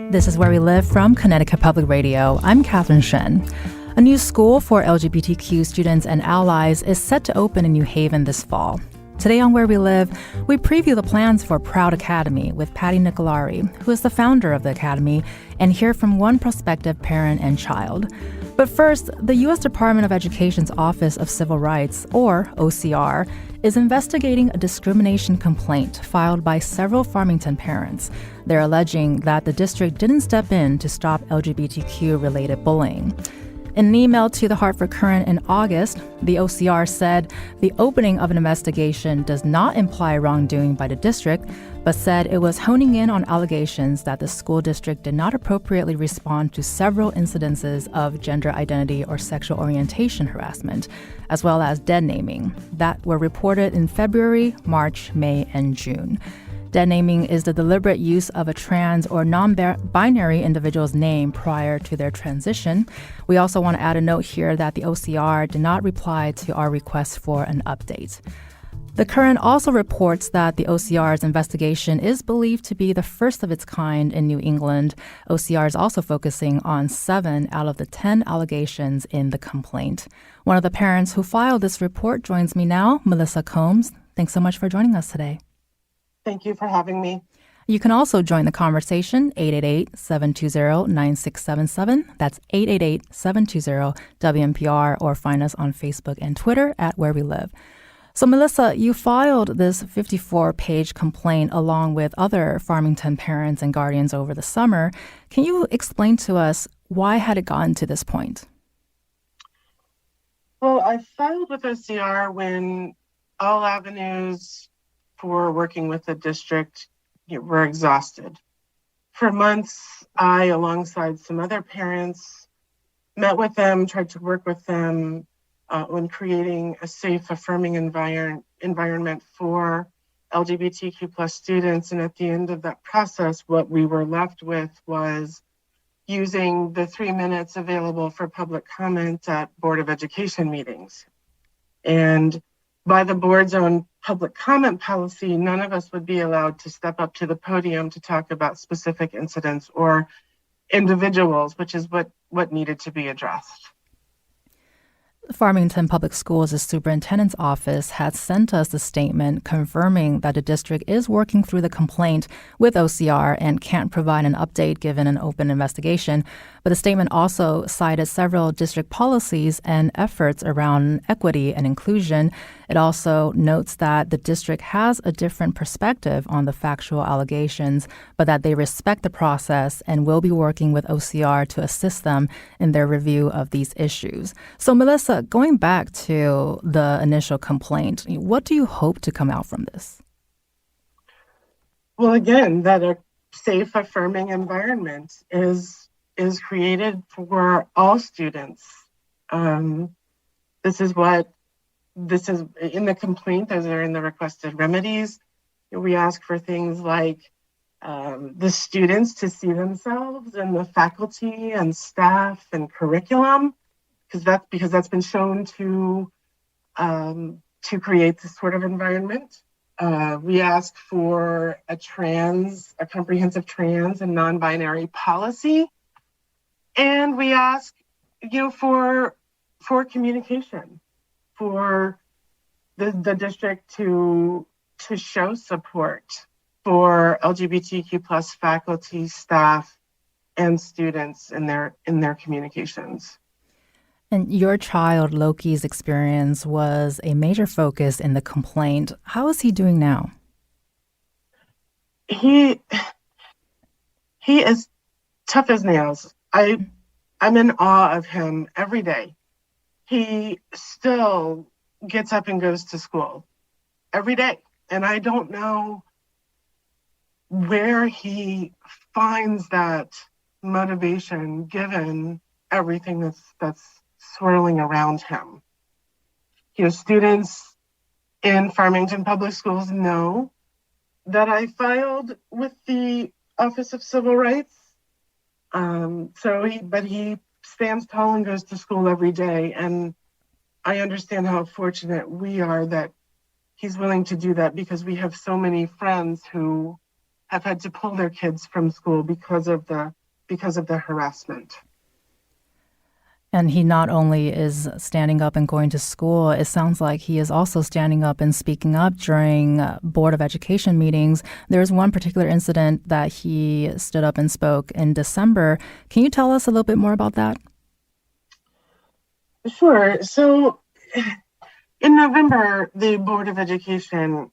This is Where We Live from Connecticut Public Radio. I'm Catherine Shen. A new school for LGBTQ students and allies is set to open in New Haven this fall. Today on Where We Live, we preview the plans for Proud Academy with Patty Nicolari, who is the founder of the academy, and hear from one prospective parent and child. But first, the U.S. Department of Education's Office of Civil Rights, or OCR, is investigating a discrimination complaint filed by several Farmington parents. They're alleging that the district didn't step in to stop LGBTQ-related bullying. In an email to the Hartford Courant in August, the OCR said the opening of an investigation does not imply wrongdoing by the district, but said it was honing in on allegations that the school district did not appropriately respond to several incidences of gender identity or sexual orientation harassment, as well as dead naming, that were reported in February, March, May, and June. Dead naming is the deliberate use of a trans or non-binary individual's name prior to their transition. We also want to add a note here that the OCR did not reply to our request for an update. The Courant also reports that the OCR's investigation is believed to be the first of its kind in New England. OCR is also focusing on 7 out of the 10 allegations in the complaint. One of the parents who filed this report joins me now, Melissa Combs. Thanks so much for joining us today. Thank you for having me. You can also join the conversation, 888-720-9677. That's 888-720-WNPR, or find us on Facebook and Twitter at Where We Live. So, Melissa, you filed this 54-page complaint along with other Farmington parents and guardians over the summer. Can you explain to us why had it gotten to this point? Well, I filed with OCR when all avenues for working with the district were exhausted. For months, I, alongside some other parents, met with them, tried to work with them on creating a safe, affirming environment for LGBTQ plus students. And at the end of that process, what we were left with was using the 3 minutes available for public comment at Board of Education meetings. And by the board's own public comment policy, none of us would be allowed to step up to the podium to talk about specific incidents or individuals, which is what needed to be addressed. Farmington Public Schools' superintendent's office had sent us a statement confirming that the district is working through the complaint with OCR and can't provide an update given an open investigation. But the statement also cited several district policies and efforts around equity and inclusion. It also notes that the district has a different perspective on the factual allegations, but that they respect the process and will be working with OCR to assist them in their review of these issues. So, Melissa, going back to the initial complaint, what do you hope to come out from this? Well, again, that a safe, affirming environment is created for all students. This is in the complaint, those are in the requested remedies. We ask for things like the students to see themselves in the faculty and staff and curriculum, because that's been shown to create this sort of environment. We ask for a comprehensive trans and non-binary policy. And we ask, for communication, for the district to show support for LGBTQ plus faculty, staff, and students in their communications. And your child, Loki's experience was a major focus in the complaint. How is he doing now? He is tough as nails. I'm in awe of him every day. He still gets up and goes to school every day. And I don't know where he finds that motivation given everything that's swirling around him. Students in Farmington Public Schools know that I filed with the Office of Civil Rights. But he stands tall and goes to school every day. And I understand how fortunate we are that he's willing to do that, because we have so many friends who have had to pull their kids from school because of the because of the harassment. And he not only is standing up and going to school, it sounds like he is also standing up and speaking up during Board of Education meetings. There's one particular incident that he stood up and spoke in December. Can you tell us a little bit more about that? Sure. So in November, the Board of Education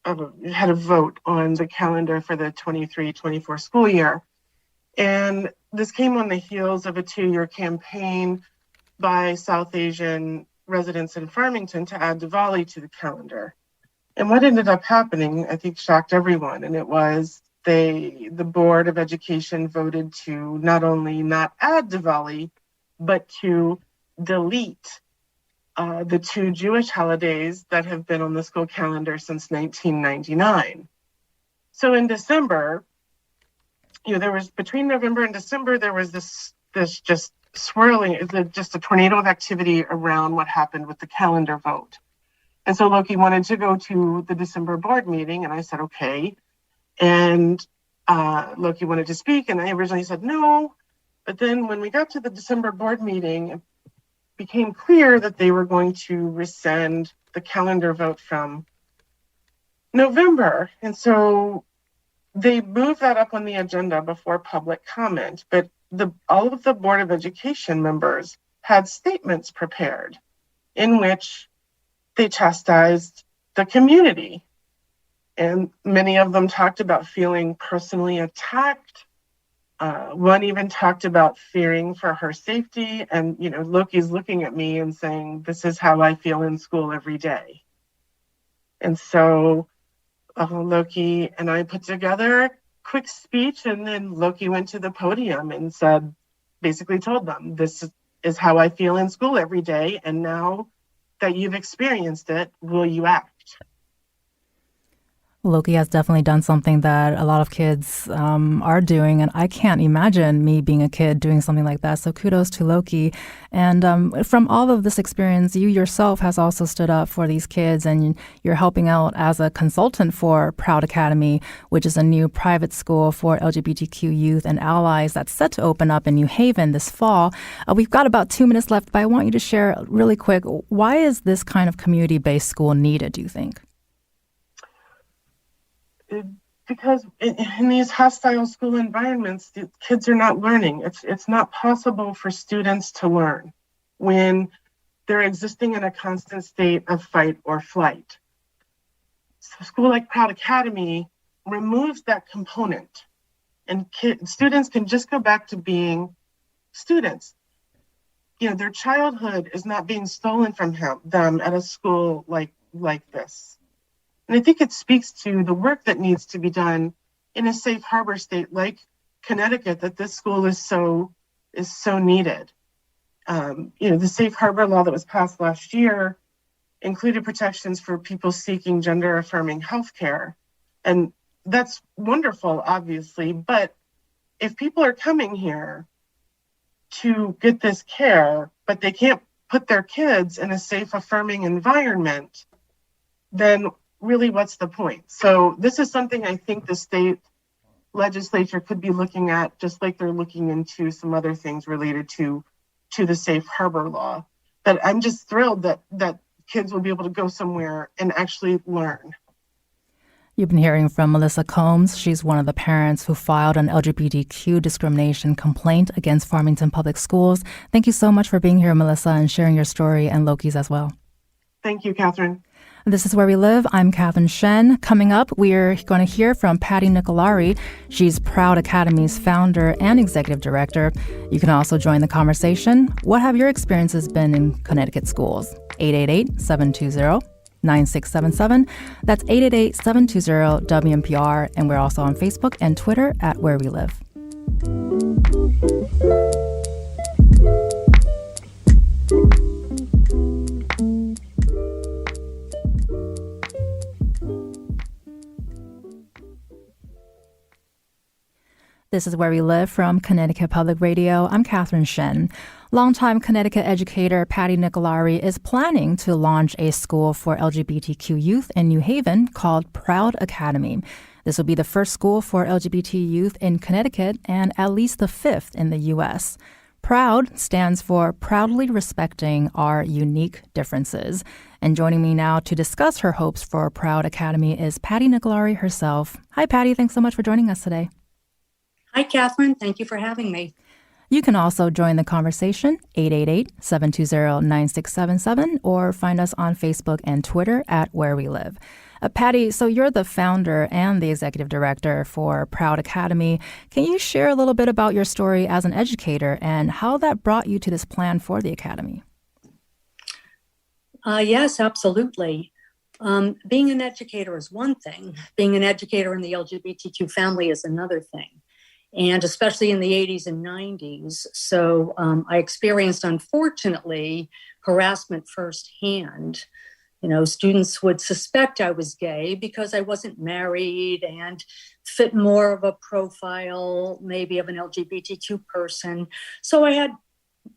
had a vote on the calendar for the 23-24 school year. And this came on the heels of a 2-year campaign by South Asian residents in Farmington to add Diwali to the calendar. And what ended up happening, I think, shocked everyone. And it was the Board of Education voted to not only not add Diwali, but to delete the 2 Jewish holidays that have been on the school calendar since 1999. So in December, there was, between November and December, there was this just swirling, just a tornado of activity around what happened with the calendar vote. And so Loki wanted to go to the December board meeting, and I said, okay. And Loki wanted to speak, and I originally said no. But then when we got to the December board meeting, it became clear that they were going to rescind the calendar vote from November. And so they moved that up on the agenda before public comment, but all of the Board of Education members had statements prepared in which they chastised the community. And many of them talked about feeling personally attacked. One even talked about fearing for her safety. And, Loki's looking at me and saying, this is how I feel in school every day. And so Loki and I put together a quick speech, and then Loki went to the podium and basically told them, this is how I feel in school every day. And now that you've experienced it, will you act? Loki has definitely done something that a lot of kids are doing, and I can't imagine me being a kid doing something like that. So kudos to Loki. And from all of this experience, you yourself has also stood up for these kids, and you're helping out as a consultant for Proud Academy, which is a new private school for LGBTQ youth and allies that's set to open up in New Haven this fall. We've got about 2 minutes left, but I want you to share really quick, why is this kind of community-based school needed, do you think? Because in these hostile school environments, the kids are not learning. It's not possible for students to learn when they're existing in a constant state of fight or flight. So a school like Proud Academy removes that component, and students can just go back to being students. Their childhood is not being stolen from them at a school like this. And I think it speaks to the work that needs to be done in a safe harbor state like Connecticut, that this school is so needed. The safe harbor law that was passed last year included protections for people seeking gender affirming healthcare. And that's wonderful, obviously. But if people are coming here to get this care, but they can't put their kids in a safe affirming environment, then really, what's the point? So this is something I think the state legislature could be looking at, just like they're looking into some other things related to the safe harbor law. But I'm just thrilled that kids will be able to go somewhere and actually learn. You've been hearing from Melissa Combs. She's one of the parents who filed an LGBTQ discrimination complaint against Farmington Public Schools. Thank you so much for being here, Melissa, and sharing your story, and Loki's as well. Thank you, Catherine. This is Where We Live. I'm Catherine Shen. Coming up, we're going to hear from Patty Nicolari. She's Proud Academy's founder and executive director. You can also join the conversation. What have your experiences been in Connecticut schools? 888-720-9677. That's 888-720-WNPR. And we're also on Facebook and Twitter at Where We Live. This is Where We Live from Connecticut Public Radio. I'm Catherine Shen. Longtime Connecticut educator Patty Nicolari is planning to launch a school for LGBTQ youth in New Haven called Proud Academy. This will be the first school for LGBT youth in Connecticut and at least the fifth in the U.S. PROUD stands for Proudly Respecting Our Unique Differences. And joining me now to discuss her hopes for PROUD Academy is Patty Nicolari herself. Hi, Patty. Thanks so much for joining us today. Hi, Catherine. Thank you for having me. You can also join the conversation, 888-720-9677, or find us on Facebook and Twitter at Where We Live. Patty, so you're the founder and the executive director for PROUD Academy. Can you share a little bit about your story as an educator and how that brought you to this plan for the Academy? Yes, absolutely. Being an educator is one thing. Being an educator in the LGBTQ family is another thing. And especially in the 80s and 90s. So I experienced, unfortunately, harassment firsthand. You know, students would suspect I was gay because I wasn't married and fit more of a profile, maybe of an LGBTQ person. So I had,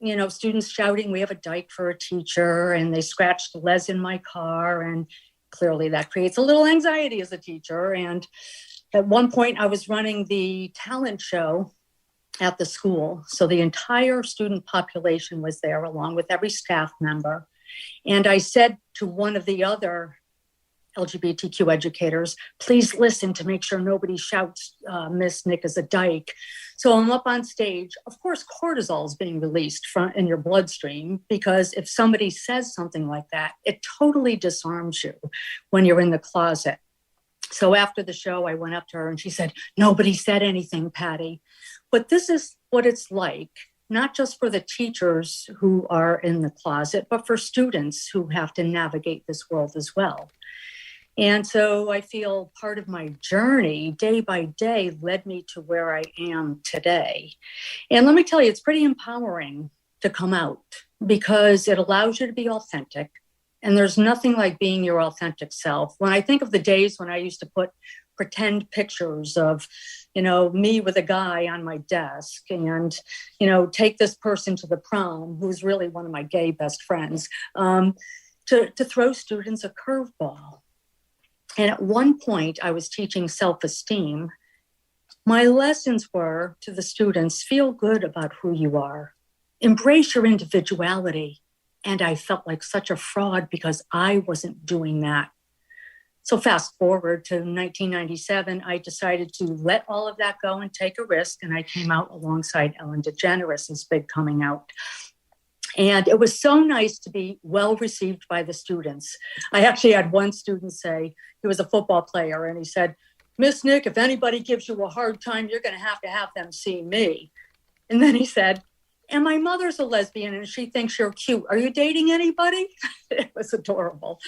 you know, students shouting, "We have a dyke for a teacher," and they scratched Les in my car. And clearly that creates a little anxiety as a teacher. And at one point I was running the talent show at the school. So the entire student population was there along with every staff member. And I said to one of the other LGBTQ educators, "Please listen to make sure nobody shouts Miss Nick is a dyke." So I'm up on stage. Of course, cortisol is being released in your bloodstream, because if somebody says something like that, it totally disarms you when you're in the closet. So after the show, I went up to her and she said, "Nobody said anything, Patty." But this is what it's like, not just for the teachers who are in the closet, but for students who have to navigate this world as well. And so I feel part of my journey, day by day, led me to where I am today. And let me tell you, it's pretty empowering to come out because it allows you to be authentic. And there's nothing like being your authentic self. When I think of the days when I used to put pretend pictures of, you know, me with a guy on my desk and, you know, take this person to the prom, who's really one of my gay best friends, to throw students a curveball. And at one point I was teaching self-esteem. My lessons were to the students: feel good about who you are, embrace your individuality. And I felt like such a fraud because I wasn't doing that. So fast forward to 1997, I decided to let all of that go and take a risk. And I came out alongside Ellen DeGeneres' big coming out. And it was so nice to be well received by the students. I actually had one student say, he was a football player, and he said, "Miss Nick, if anybody gives you a hard time, you're going to have them see me." And then he said, "And my mother's a lesbian and she thinks you're cute. Are you dating anybody?" It was adorable.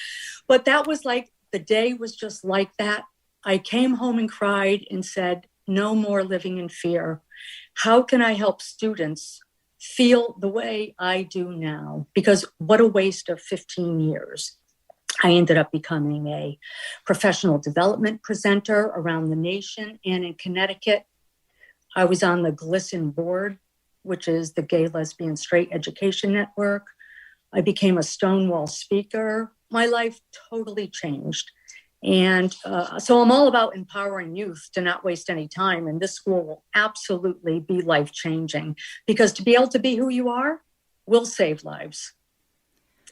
But that was like, the day was just like that. I came home and cried and said, no more living in fear. How can I help students feel the way I do now? Because what a waste of 15 years. I ended up becoming a professional development presenter around the nation and in Connecticut. I was on the GLSEN board, which is the Gay, Lesbian, Straight Education Network. I became a Stonewall speaker. My life totally changed. And so I'm all about empowering youth to not waste any time. And this school will absolutely be life-changing, because to be able to be who you are will save lives.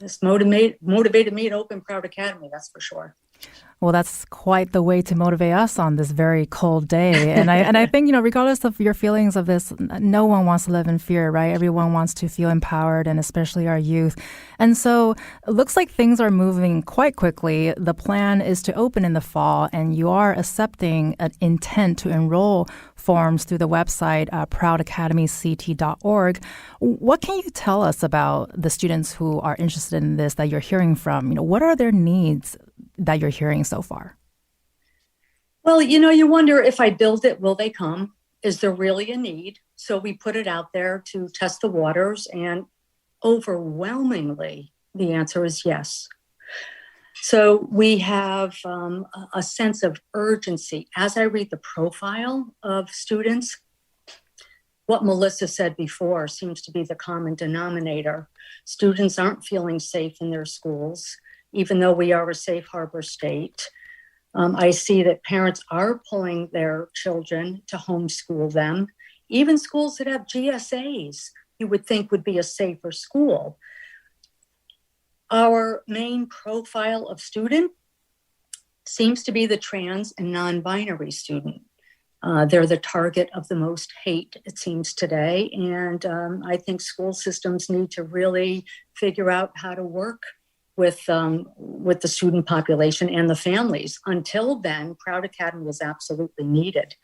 This motivated me to open PROUD Academy, that's for sure. Well, that's quite the way to motivate us on this very cold day. And I think, you know, regardless of your feelings of this, no one wants to live in fear, right? Everyone wants to feel empowered, and especially our youth. And so it looks like things are moving quite quickly. The plan is to open in the fall, and you are accepting an intent to enroll forms through the website, proudacademyct.org. What can you tell us about the students who are interested in this that you're hearing from? You know, what are their needs that you're hearing so far? Well, you know, you wonder, if I build it, will they come? Is there really a need? So we put it out there to test the waters, and overwhelmingly, the answer is yes. So we have a sense of urgency. As I read the profile of students, what Melissa said before seems to be the common denominator. Students aren't feeling safe in their schools, even though we are a safe harbor state. I see that parents are pulling their children to homeschool them. Even schools that have GSAs, you would think would be a safer school. Our main profile of student seems to be the trans and non-binary student. They're the target of the most hate, it seems, today. And I think school systems need to really figure out how to work with the student population and the families. Until then, Proud Academy is absolutely needed.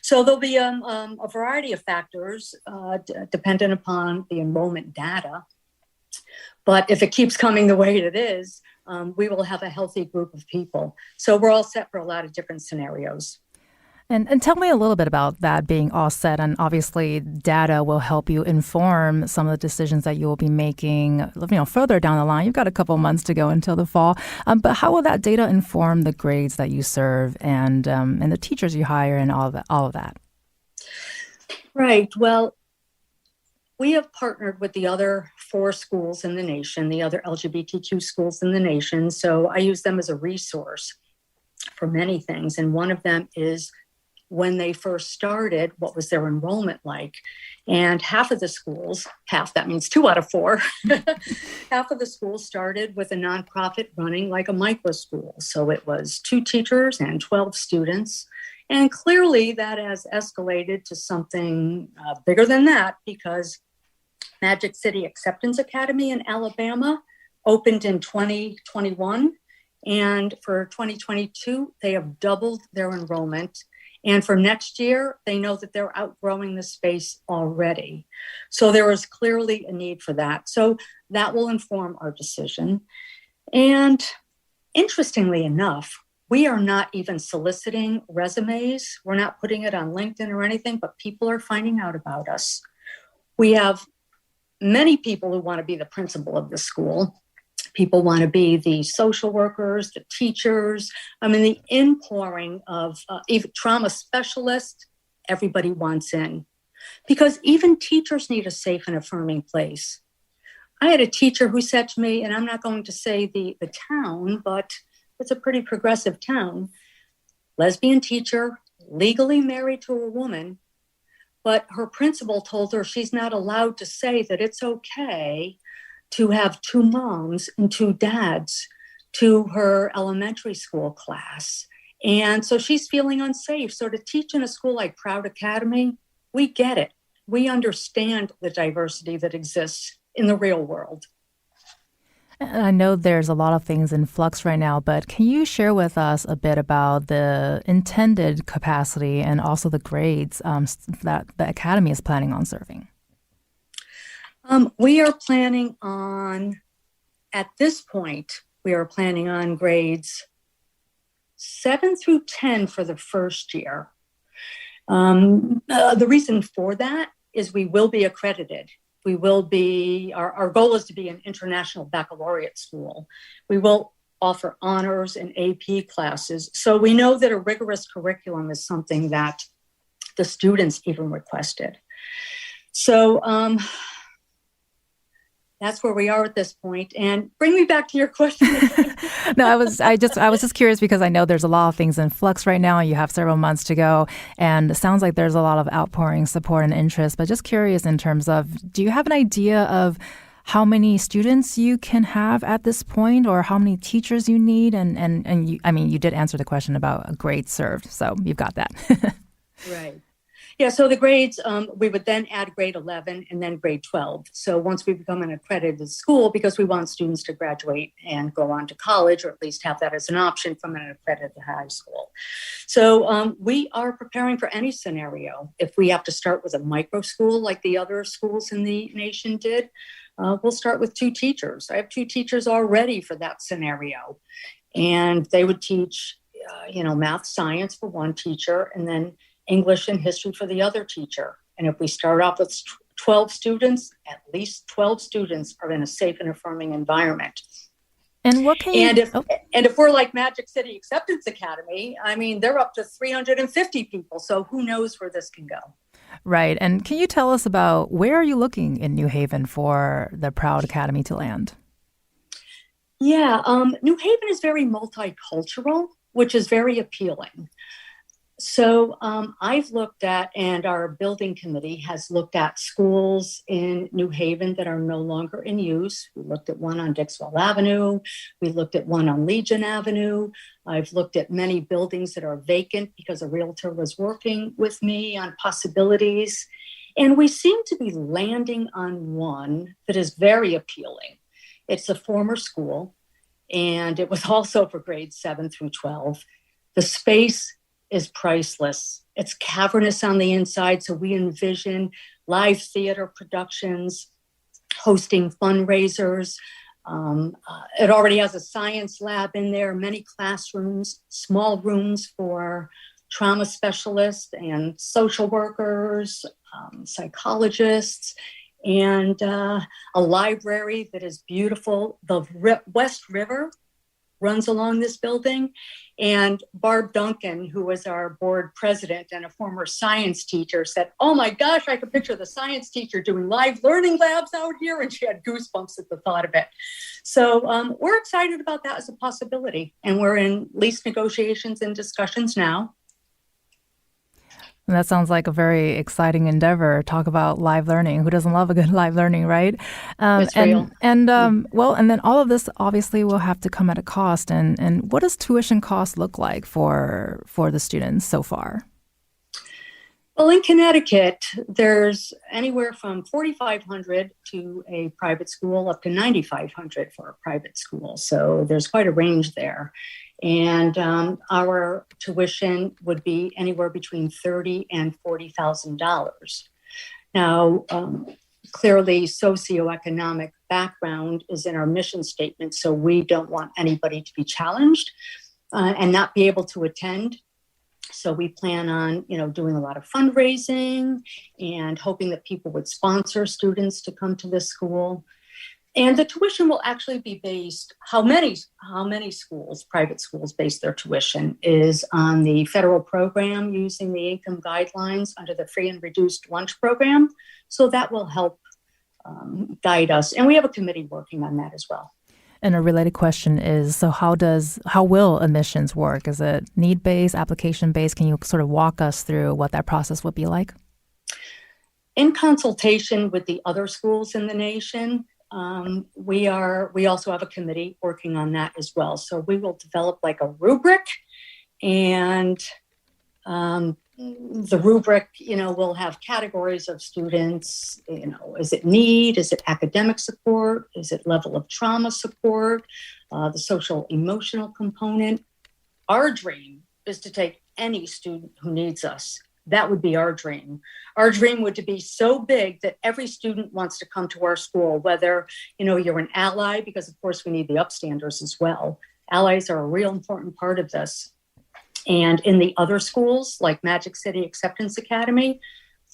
So there'll be a variety of factors dependent upon the enrollment data. But if it keeps coming the way it is, we will have a healthy group of people. So we're all set for a lot of different scenarios. And tell me a little bit about that being all set. And obviously, data will help you inform some of the decisions that you will be making, further down the line. You've got a couple months to go until the fall. But how will that data inform the grades that you serve and the teachers you hire and all of that? Right. Well, we have partnered with the other 4 schools in the nation, the other LGBTQ schools in the nation. So I use them as a resource for many things. And one of them is when they first started, what was their enrollment like? And half of the schools, that means 2 out of 4, half of the schools started with a nonprofit running like a micro school. So it was 2 teachers and 12 students. And clearly that has escalated to something bigger than that, because Magic City Acceptance Academy in Alabama opened in 2021. And for 2022, they have doubled their enrollment. And for next year, they know that they're outgrowing the space already. So there is clearly a need for that. So that will inform our decision. And interestingly enough, we are not even soliciting resumes. We're not putting it on LinkedIn or anything, but people are finding out about us. We have many people who want to be the principal of the school. People want to be the social workers, the teachers. The inpouring of even trauma specialists, everybody wants in. Because even teachers need a safe and affirming place. I had a teacher who said to me, and I'm not going to say the town, but it's a pretty progressive town, lesbian teacher, legally married to a woman, but her principal told her she's not allowed to say that it's okay to have 2 moms and 2 dads to her elementary school class. And so she's feeling unsafe. So to teach in a school like Proud Academy, we get it. We understand the diversity that exists in the real world. And I know there's a lot of things in flux right now, but can you share with us a bit about the intended capacity and also the grades that the Academy is planning on serving? We are planning on, at this point, we are planning on grades 7 through 10 for the first year. The reason for that is we will be accredited. We will be, our goal is to be an international baccalaureate school. We will offer honors and AP classes. So we know that a rigorous curriculum is something that the students even requested. So, that's where we are at this point. And bring me back to your question. No, I was just curious because I know there's a lot of things in flux right now. You have several months to go, and it sounds like there's a lot of outpouring support and interest. But just curious in terms of, do you have an idea of how many students you can have at this point, or how many teachers you need? And you, you did answer the question about a grade served, so you've got that. Right. Yeah, so the grades, we would then add grade 11 and then grade 12. So once we become an accredited school, because we want students to graduate and go on to college, or at least have that as an option from an accredited high school. So we are preparing for any scenario. If we have to start with a micro school like the other schools in the nation did, we'll start with 2 teachers. I have 2 teachers already for that scenario. And they would teach, math, science for one teacher, and then English and history for the other teacher. And if we start off with 12 students, at least 12 students are in a safe and affirming environment. And what can you... And if we're like Magic City Acceptance Academy, they're up to 350 people. So who knows where this can go. Right. And can you tell us about where are you looking in New Haven for the Proud Academy to land? Yeah, New Haven is very multicultural, which is very appealing. So I've looked at, and our building committee has looked at schools in New Haven that are no longer in use. We looked at one on Dixwell Avenue. We looked at one on Legion Avenue. I've looked at many buildings that are vacant because a realtor was working with me on possibilities. And we seem to be landing on one that is very appealing. It's a former school, and it was also for grades 7 through 12. The space is priceless. It's cavernous on the inside, so we envision live theater productions, hosting fundraisers. It already has a science lab in there, many classrooms, small rooms for trauma specialists and social workers, psychologists, and a library that is beautiful. The West River runs along this building. And Barb Duncan, who was our board president and a former science teacher, said, "Oh my gosh, I could picture the science teacher doing live learning labs out here." And she had goosebumps at the thought of it. So we're excited about that as a possibility. And we're in lease negotiations and discussions now. That sounds like a very exciting endeavor. Talk about live learning. Who doesn't love a good live learning, right? It's real. And then all of this obviously will have to come at a cost. And what does tuition cost look like for the students so far? Well, in Connecticut, there's anywhere from $4,500 to a private school up to $9,500 for a private school. So there's quite a range there. And our tuition would be anywhere between $30,000 and $40,000. Now, clearly, socioeconomic background is in our mission statement, so we don't want anybody to be challenged and not be able to attend. So we plan on, doing a lot of fundraising and hoping that people would sponsor students to come to this school. And the tuition will actually be based, how many schools, private schools, base their tuition is on the federal program using the income guidelines under the free and reduced lunch program. So that will help guide us. And we have a committee working on that as well. And a related question is, so how will admissions work? Is it need-based, application-based? Can you sort of walk us through what that process would be like? In consultation with the other schools in the nation, we also have a committee working on that as well. So we will develop like a rubric, and the rubric, will have categories of students. Is it need? Is it academic support? Is it level of trauma support? The social emotional component. Our dream is to take any student who needs us. That would be our dream. Our dream would to be so big that every student wants to come to our school, whether, you're an ally, because of course we need the upstanders as well. Allies are a real important part of this. And in the other schools, like Magic City Acceptance Academy,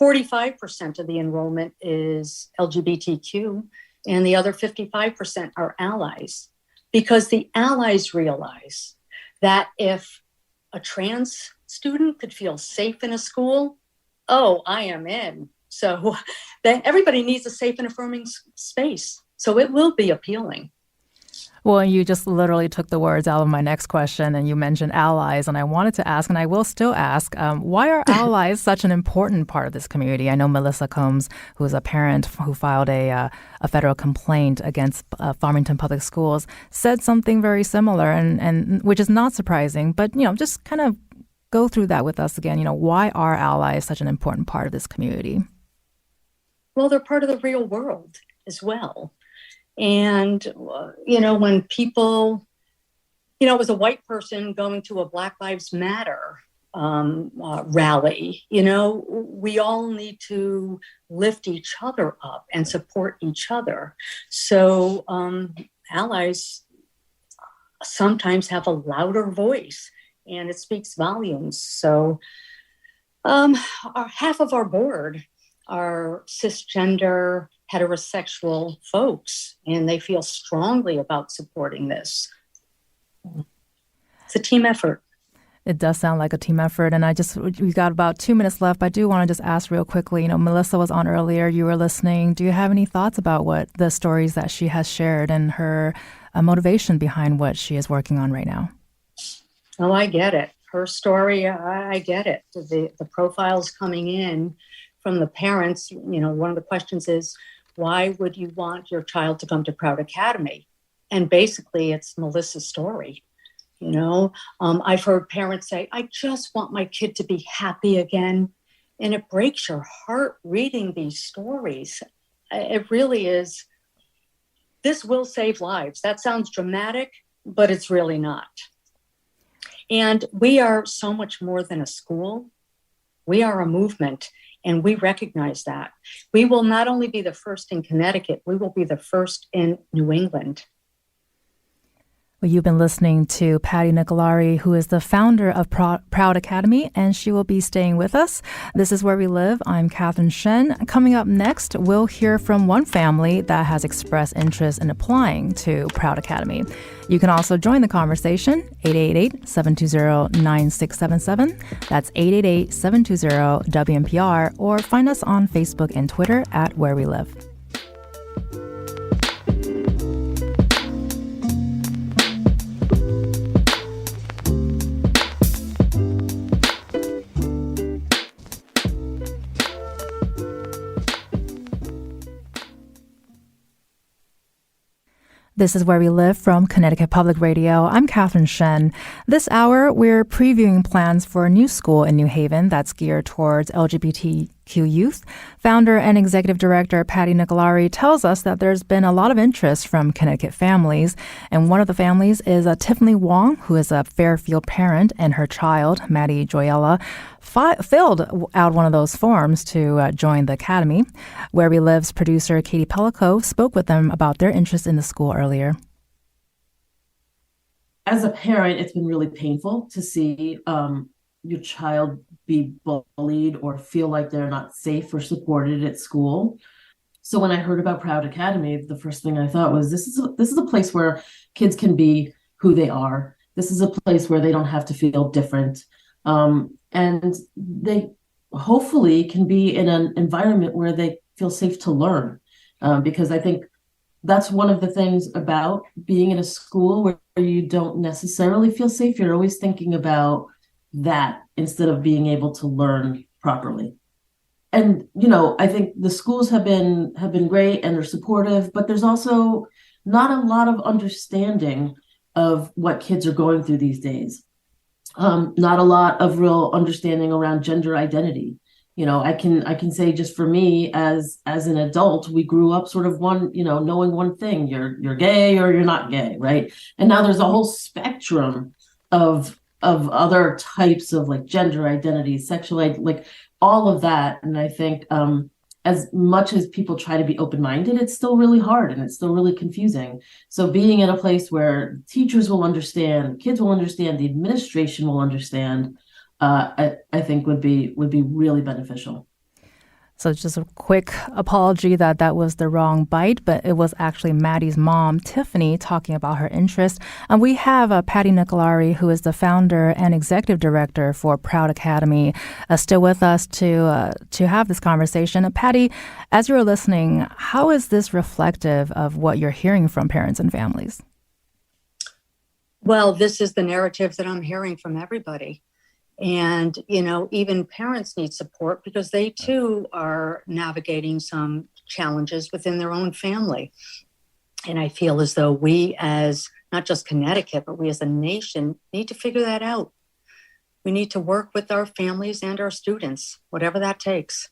45% of the enrollment is LGBTQ, and the other 55% are allies, because the allies realize that if a trans student could feel safe in a school, I am in. So then everybody needs a safe and affirming space. So it will be appealing. Well, you just literally took the words out of my next question, and you mentioned allies. And I wanted to ask, and I will still ask, why are allies such an important part of this community? I know Melissa Combs, who is a parent who filed a federal complaint against Farmington Public Schools, said something very similar, and which is not surprising. But, just kind of go through that with us again. Why are allies such an important part of this community? Well, they're part of the real world as well. And, when people, it was a white person going to a Black Lives Matter rally, we all need to lift each other up and support each other. So allies sometimes have a louder voice, and it speaks volumes. So half of our board are cisgender, heterosexual folks, and they feel strongly about supporting this. It's a team effort. It does sound like a team effort. And we've got about 2 minutes left. I do want to just ask real quickly, Melissa was on earlier, you were listening. Do you have any thoughts about what the stories that she has shared and her motivation behind what she is working on right now? Oh, I get it. Her story, I get it. The profiles coming in from the parents, one of the questions is, why would you want your child to come to Proud Academy? And basically, it's Melissa's story. I've heard parents say, I just want my kid to be happy again. And it breaks your heart reading these stories. It really is. This will save lives. That sounds dramatic, but it's really not. And we are so much more than a school. We are a movement, and we recognize that. We will not only be the first in Connecticut, we will be the first in New England. Well, you've been listening to Patty Nicolari, who is the founder of Proud Academy, and she will be staying with us. This is Where We Live. I'm Catherine Shen. Coming up next, we'll hear from one family that has expressed interest in applying to Proud Academy. You can also join the conversation, 888-720-9677. That's 888-720-WNPR, or find us on Facebook and Twitter at Where We Live. This is Where We Live from Connecticut Public Radio. I'm Catherine Shen. This hour, we're previewing plans for a new school in New Haven that's geared towards LGBTQ youth. Founder and executive director Patty Nicolari tells us that there's been a lot of interest from Connecticut families, and one of the families is Tiffany Wong, who is a Fairfield parent, and her child, Maddie Joyella, filled out one of those forms to join the academy. Where We Live's producer Katie Pellico spoke with them about their interest in the school earlier. As a parent, it's been really painful to see your child be bullied or feel like they're not safe or supported at school. So when I heard about Proud Academy, the first thing I thought was, this is a place where kids can be who they are. This is a place where they don't have to feel different. And they hopefully can be in an environment where they feel safe to learn. Because I think that's one of the things about being in a school where you don't necessarily feel safe. You're always thinking about that instead of being able to learn properly. And, I think the schools have been great and they're supportive, but there's also not a lot of understanding of what kids are going through these days. Not a lot of real understanding around gender identity. I can say just for me as an adult, we grew up sort of knowing one thing, you're gay or you're not gay, right? And now there's a whole spectrum of other types of like gender identity, sexual, like all of that. And I think as much as people try to be open-minded, it's still really hard and it's still really confusing. So being in a place where teachers will understand, kids will understand, the administration will understand, I think would be really beneficial. So just a quick apology that was the wrong bite, but it was actually Maddie's mom, Tiffany, talking about her interest. And we have Patty Nicolari, who is the founder and executive director for Proud Academy, still with us to have this conversation. Patty, as you were listening, how is this reflective of what you're hearing from parents and families? Well, this is the narrative that I'm hearing from everybody. And, even parents need support because they too are navigating some challenges within their own family. And I feel as though we as not just Connecticut, but we as a nation need to figure that out. We need to work with our families and our students, whatever that takes.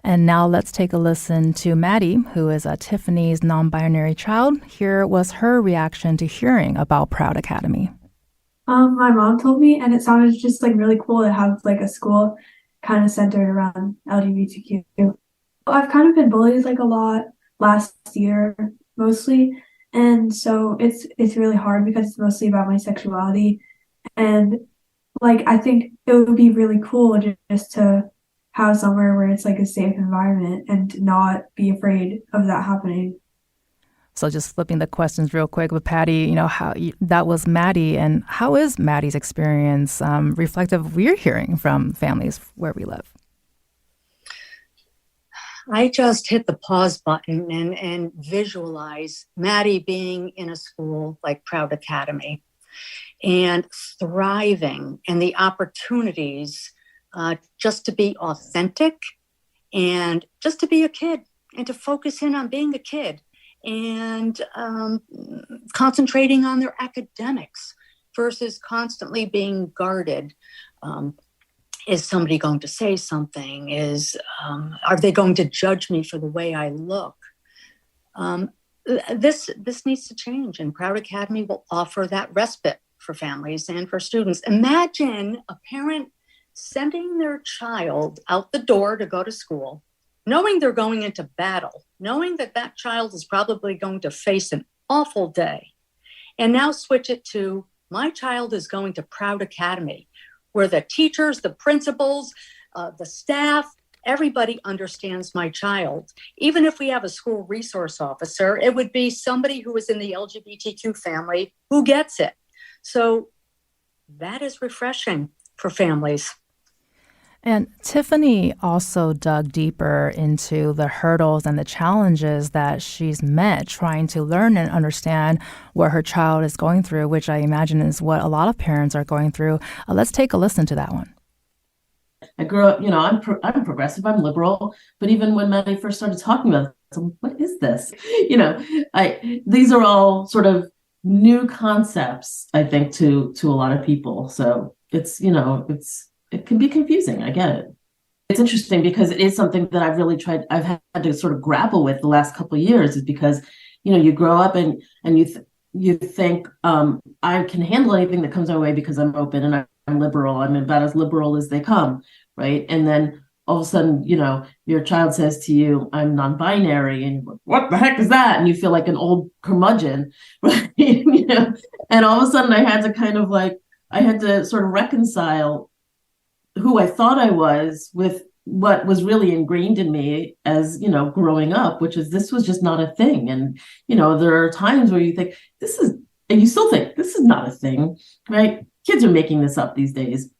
And now let's take a listen to Maddie, who is Tiffany's non-binary child. Here was her reaction to hearing about Proud Academy. My mom told me, and it sounded just like really cool to have like a school kind of centered around LGBTQ. I've kind of been bullied like a lot last year, mostly, and so it's really hard because it's mostly about my sexuality, and like I think it would be really cool just to have somewhere where it's like a safe environment and not be afraid of that happening. So just flipping the questions real quick with Patty, how that was Maddie, and how is Maddie's experience reflective of what you're hearing from families where we live? I just hit the pause button and visualize Maddie being in a school like Proud Academy. and thriving, and the opportunities just to be authentic and just to be a kid and to focus in on being a kid and concentrating on their academics versus constantly being guarded. Is somebody going to say something? Are they going to judge me for the way I look? This needs to change, and Proud Academy will offer that respite for families and for students. Imagine a parent sending their child out the door to go to school, knowing they're going into battle, knowing that that child is probably going to face an awful day, and now switch it to, my child is going to Proud Academy, where the teachers, the principals, the staff, everybody understands my child. Even if we have a school resource officer, it would be somebody who is in the LGBTQ family who gets it. So that is refreshing for families. And Tiffany also dug deeper into the hurdles and the challenges that she's met trying to learn and understand what her child is going through, which I imagine is what a lot of parents are going through. Let's take a listen to that one. I grew up, I'm progressive, I'm liberal, but even when Maddie first started talking about it, what is this? These are all sort of new concepts, I think, to a lot of people. So it can be confusing. I get it. It's interesting because it is something that I've had to sort of grapple with the last couple of years, is because, you grow up and you think, I can handle anything that comes my way because I'm open and I'm liberal. I'm about as liberal as they come. Right. And then all of a sudden, your child says to you, I'm non-binary, and you're like, what the heck is that? And you feel like an old curmudgeon, right? And all of a sudden I had to sort of reconcile who I thought I was with what was really ingrained in me as, growing up, which is this was just not a thing. And, there are times where you think and you still think this is not a thing, right? Kids are making this up these days.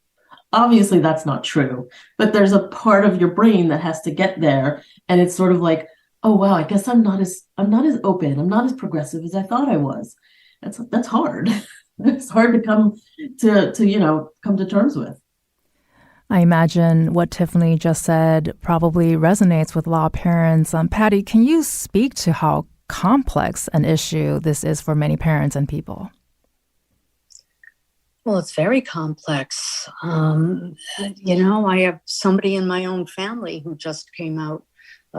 Obviously that's not true, but there's a part of your brain that has to get there. And it's sort of like, oh, wow, I guess I'm not as open. I'm not as progressive as I thought I was. That's hard. It's hard to come to terms with. I imagine what Tiffany just said probably resonates with a lot of parents. Patty, can you speak to how complex an issue this is for many parents and people? Well, it's very complex. I have somebody in my own family who just came out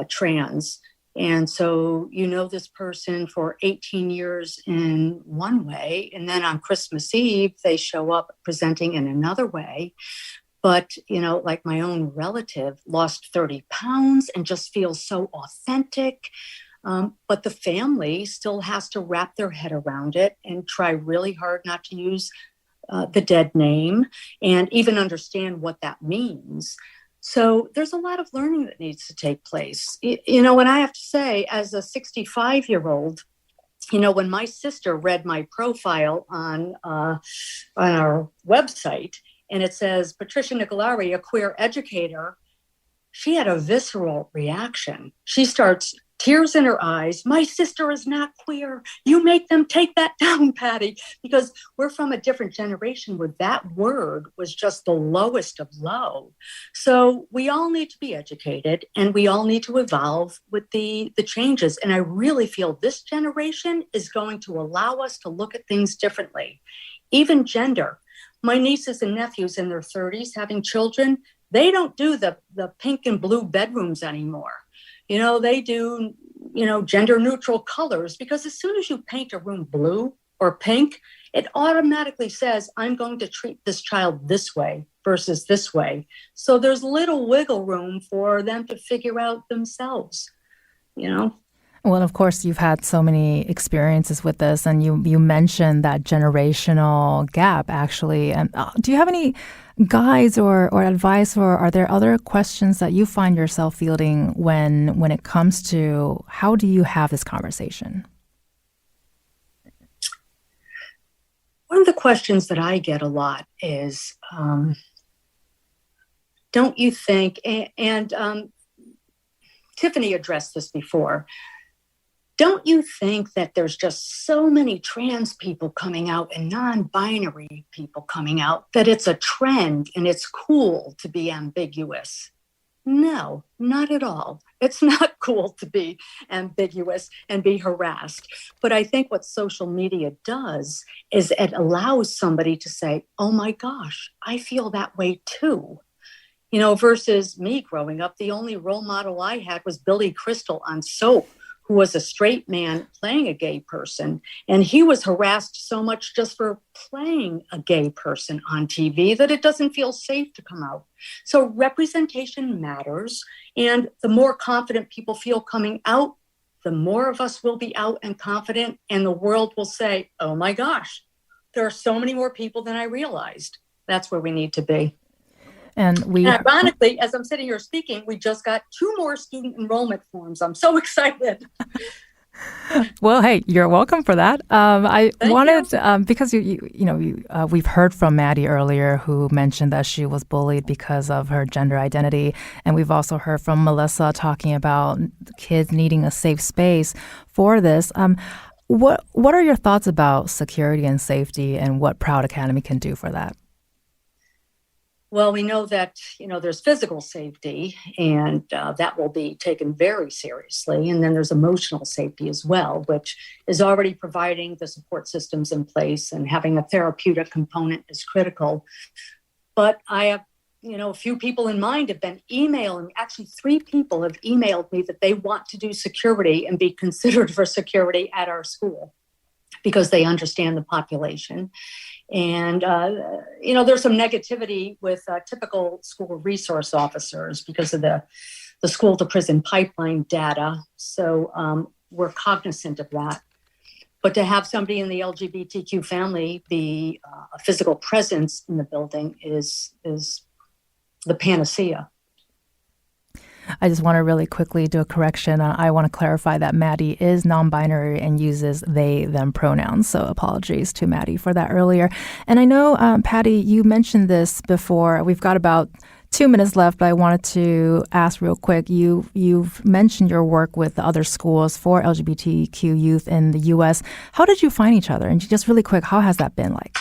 trans. And so this person for 18 years in one way, and then on Christmas Eve, they show up presenting in another way. But, like my own relative lost 30 pounds and just feels so authentic. But the family still has to wrap their head around it and try really hard not to use the dead name and even understand what that means. So there's a lot of learning that needs to take place. And I have to say, as a 65-year-old, when my sister read my profile on our website, and it says, Patricia Nicolari, a queer educator, she had a visceral reaction. She starts, tears in her eyes. My sister is not queer. You make them take that down, Patty, because we're from a different generation where that word was just the lowest of low. So we all need to be educated, and we all need to evolve with the changes. And I really feel this generation is going to allow us to look at things differently, even gender. My nieces and nephews in their 30s having children, they don't do the pink and blue bedrooms anymore. They do, gender neutral colors, because as soon as you paint a room blue or pink, it automatically says, I'm going to treat this child this way versus this way. So there's little wiggle room for them to figure out themselves, Well, of course, you've had so many experiences with this, and you mentioned that generational gap, actually. And do you have any guides or advice, or are there other questions that you find yourself fielding when it comes to how do you have this conversation? One of the questions that I get a lot is, don't you think, and Tiffany addressed this before, Don't you think that there's just so many trans people coming out and non-binary people coming out that it's a trend and it's cool to be ambiguous? No, not at all. It's not cool to be ambiguous and be harassed. But I think what social media does is it allows somebody to say, oh my gosh, I feel that way too. Versus me growing up, the only role model I had was Billy Crystal on Soap, who was a straight man playing a gay person. And he was harassed so much just for playing a gay person on TV that it doesn't feel safe to come out. So representation matters. And the more confident people feel coming out, the more of us will be out and confident. And the world will say, oh my gosh, there are so many more people than I realized. That's where we need to be. And ironically, as I'm sitting here speaking, we just got 2 more student enrollment forms. I'm so excited. Well, hey, you're welcome for that. I wanted, because we've heard from Maddie earlier, who mentioned that she was bullied because of her gender identity, and we've also heard from Melissa talking about kids needing a safe space for this. What are your thoughts about security and safety, and what Proud Academy can do for that? Well, we know that, there's physical safety, and that will be taken very seriously. And then there's emotional safety as well, which is already providing the support systems in place, and having a therapeutic component is critical. But I have, a few people in mind have been emailing. Actually, 3 people have emailed me that they want to do security and be considered for security at our school because they understand the population. And, there's some negativity with typical school resource officers because of the school to prison pipeline data. So we're cognizant of that. But to have somebody in the LGBTQ family be a physical presence in the building is the panacea. I just want to really quickly do a correction. I want to clarify that Maddie is non-binary and uses they, them pronouns. So apologies to Maddie for that earlier. And I know, Patty, you mentioned this before. We've got about 2 minutes left, but I wanted to ask real quick. You've mentioned your work with the other schools for LGBTQ youth in the U.S. How did you find each other? And just really quick, how has that been like?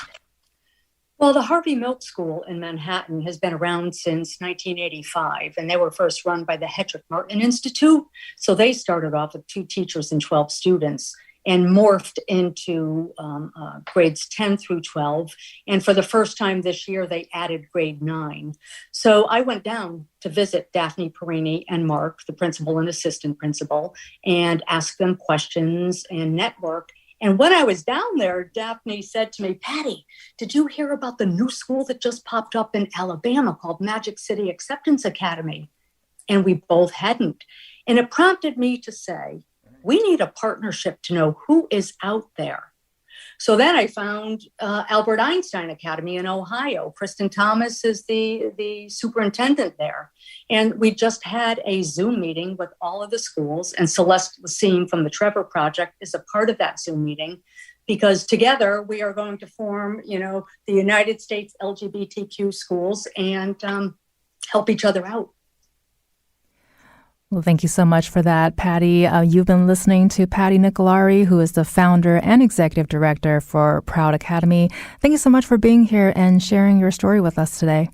Well, the Harvey Milk School in Manhattan has been around since 1985, and they were first run by the Hedrick Martin Institute. So they started off with 2 teachers and 12 students and morphed into grades 10 through 12. And for the first time this year, they added grade 9. So I went down to visit Daphne Perini and Mark, the principal and assistant principal, and ask them questions and network. And when I was down there, Daphne said to me, Patty, did you hear about the new school that just popped up in Alabama called Magic City Acceptance Academy? And we both hadn't. And it prompted me to say, we need a partnership to know who is out there. So then I found Albert Einstein Academy in Ohio. Kristen Thomas is the superintendent there. And we just had a Zoom meeting with all of the schools. And Celeste Lassine from the Trevor Project is a part of that Zoom meeting, because together we are going to form, the United States LGBTQ schools and help each other out. Well, thank you so much for that, Patty. You've been listening to Patty Nicolari, who is the founder and executive director for Proud Academy. Thank you so much for being here and sharing your story with us today.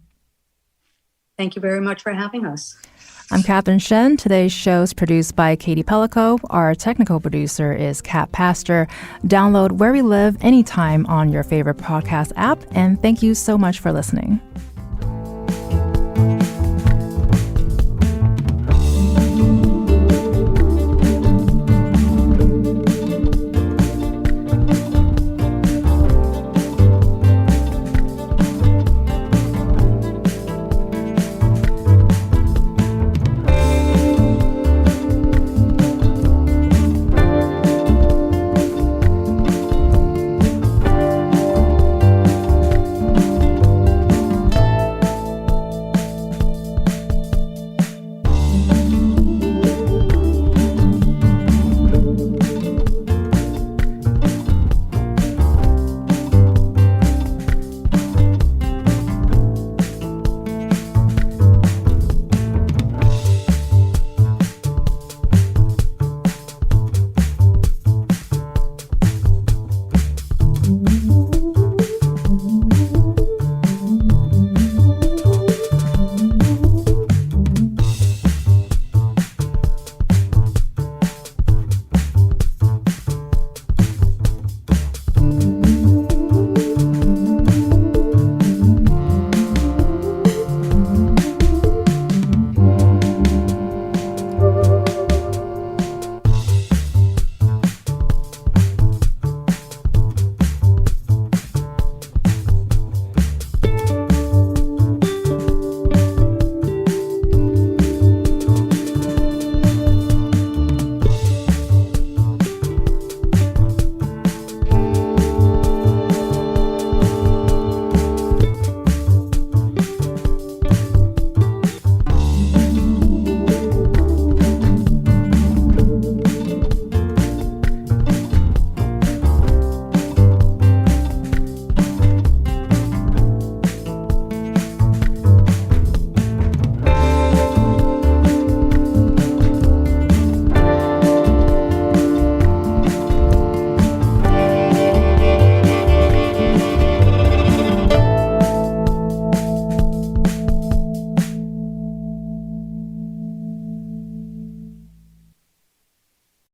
Thank you very much for having us. I'm Catherine Shen. Today's show is produced by Katie Pellico. Our technical producer is Kat Pastor. Download Where We Live anytime on your favorite podcast app. And thank you so much for listening.